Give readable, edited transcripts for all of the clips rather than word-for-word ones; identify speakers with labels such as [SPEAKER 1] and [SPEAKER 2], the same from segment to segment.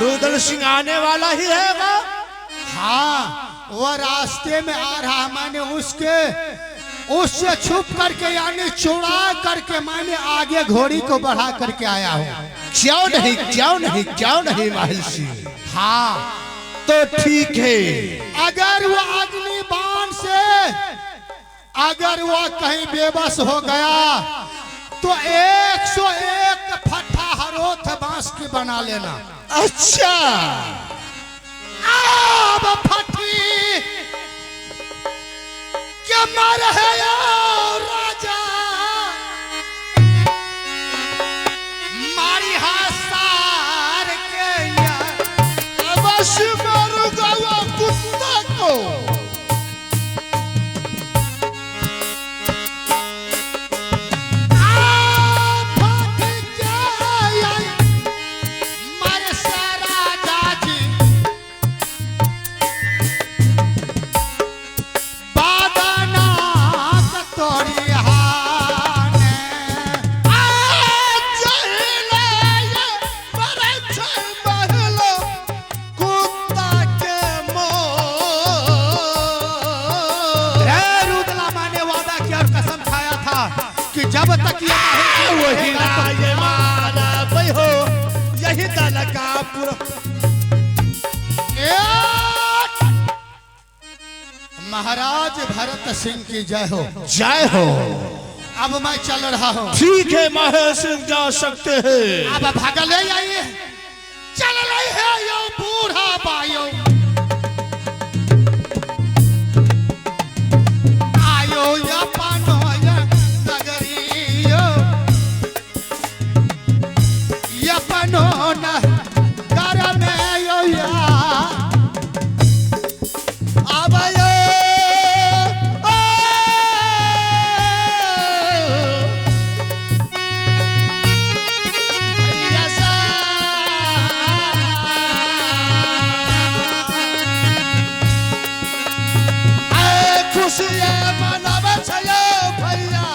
[SPEAKER 1] रुद्र सिंह आने वाला ही है वो।
[SPEAKER 2] हाँ, वो रास्ते में आ रहा, मैंने उससे छुप करके यानी चुरा करके मैंने आगे घोड़ी को बढ़ा करके आया हूँ।
[SPEAKER 1] क्यों नहीं महर्षि।
[SPEAKER 2] हाँ
[SPEAKER 1] तो ठीक है,
[SPEAKER 2] अगर वो अग्निबाण से अगर वो कहीं बेबस हो गया तो 101 फट्टा हरोथ बांस की बना लेना।
[SPEAKER 1] अच्छा
[SPEAKER 2] अब फटी क्या मर है राजा मारी हासार के
[SPEAKER 1] अवश्य मारूंगा वो कुत्ता को।
[SPEAKER 2] जब तक
[SPEAKER 1] वही राय मारा भाई हो, यही दल का पूरा।
[SPEAKER 2] महाराज भरत सिंह की जय हो।
[SPEAKER 1] जय हो।
[SPEAKER 2] अब मैं चल रहा हूँ।
[SPEAKER 1] ठीक है महेश सिंह, जा सकते हैं।
[SPEAKER 2] अब भगले आइए, चल रही है यो बूढ़ा बायो आयो या पानो न कर में यो या आबायो यसा ए खुशियां मनावे छयो भैया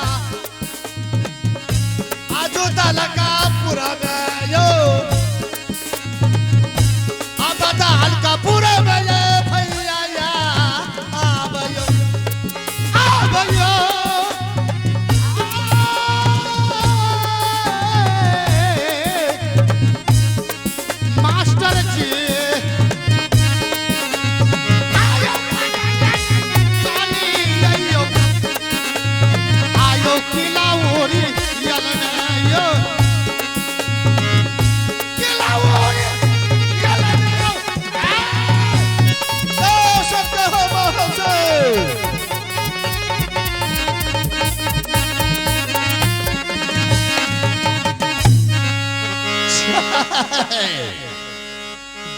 [SPEAKER 2] आजो दलका पूरा में यो हल्का पूरे मेले भैया या आबयो आबयो मास्टर जी आयो किलावरी यलनायो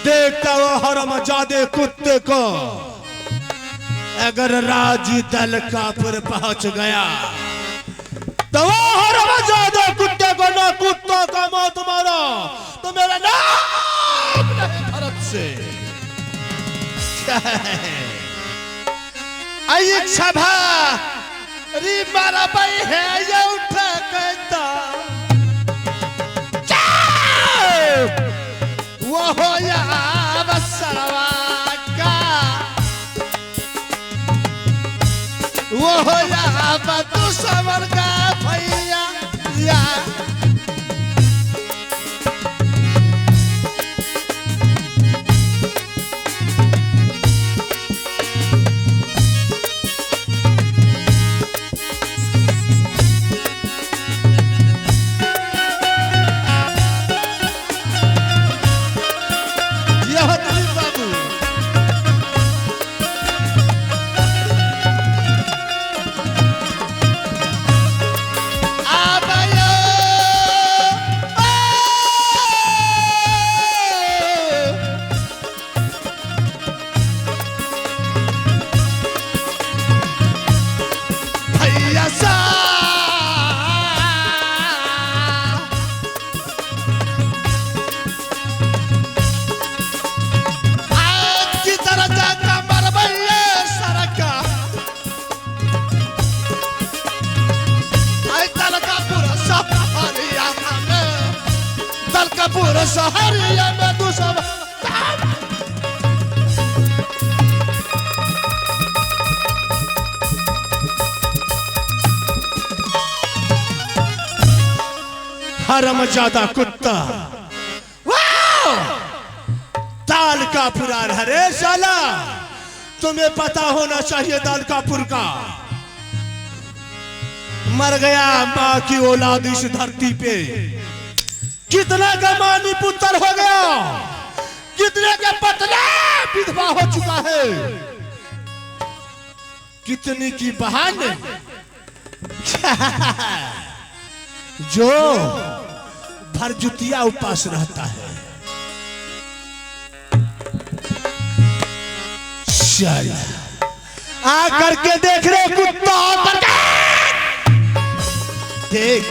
[SPEAKER 1] देखता वो हरमजादे कुत्ते को, अगर राजी दल का पर पहुंच गया तो वो हरमजादे कुत्ते को ना कुत्तों का मौत मारो तो मेरा नाम नहीं भरत से। आई सभा री मारा भाई है ये उठा कहता वो हो या बसरवा का वो हो या बतू समर का भैया या हरमजादा कुत्ता, वाह! दाल का पुरार हरे साला, तुम्हें पता होना चाहिए दाल का पुर का। मर गया माँ की औलाद इस धरती पे, कितना गमानी पुत्र हो गया, कितने के पतला विधवा हो चुका है, कितनी की बहाने जो भरजुतिया उपास रहता है। चल आ करके देख रहे कुत्ता, देख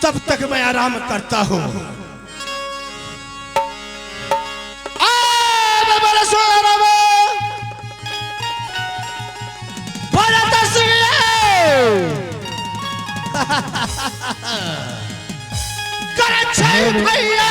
[SPEAKER 1] तब तक मैं आराम करता हूं। भैया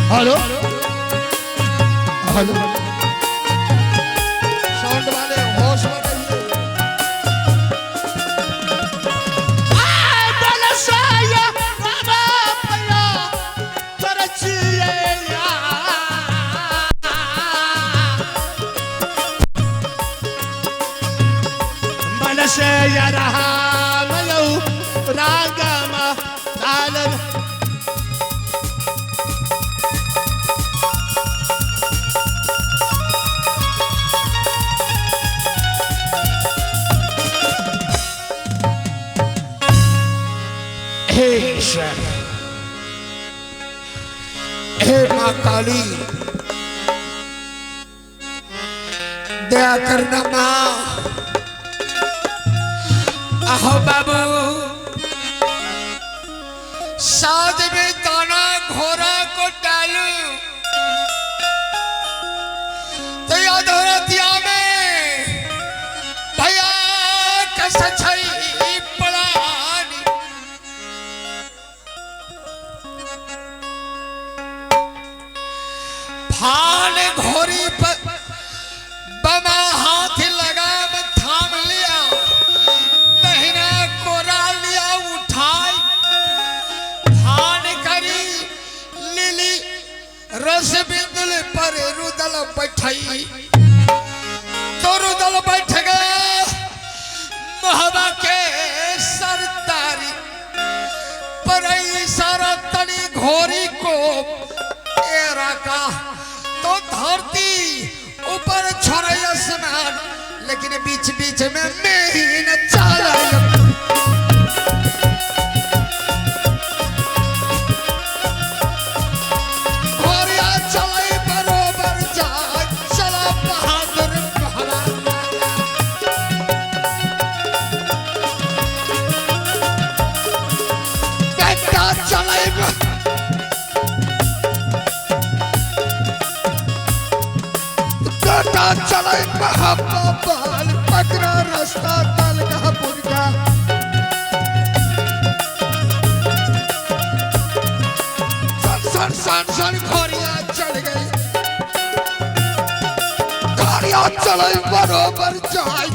[SPEAKER 1] हेलो हेलो, साउंड वाले होश में से या रहा मयो रागमा तालन
[SPEAKER 2] हे माँ काली, दया करना माँ। आहो बाबू, साथ में दाना घोड़ा को डालू तो याद हो रतिया में भैया कैसा छई पड़ानी। फान घोड़ी पर बमा हाथ लगा में थाम लिया, महीना कोरा लिया उठाई, फान करी लिली रस बिंदुल पर रुदल बैठाई, तो रुदल बैठ गया महबा के सरदारी पर सारा तनी घोड़ी को एरा का तो धरती ऊपर छोड़े आसमान, लेकिन बीच बीच में महीन चला घोड़िया चलाई बरोबर जाए चला बहादुर महाराज बेटा चलाई चले महाबाल पकड़ा रास्ता तल का पुरका सन सन सन घोड़िया चढ़ गई, घोड़िया चले बरोबर जाए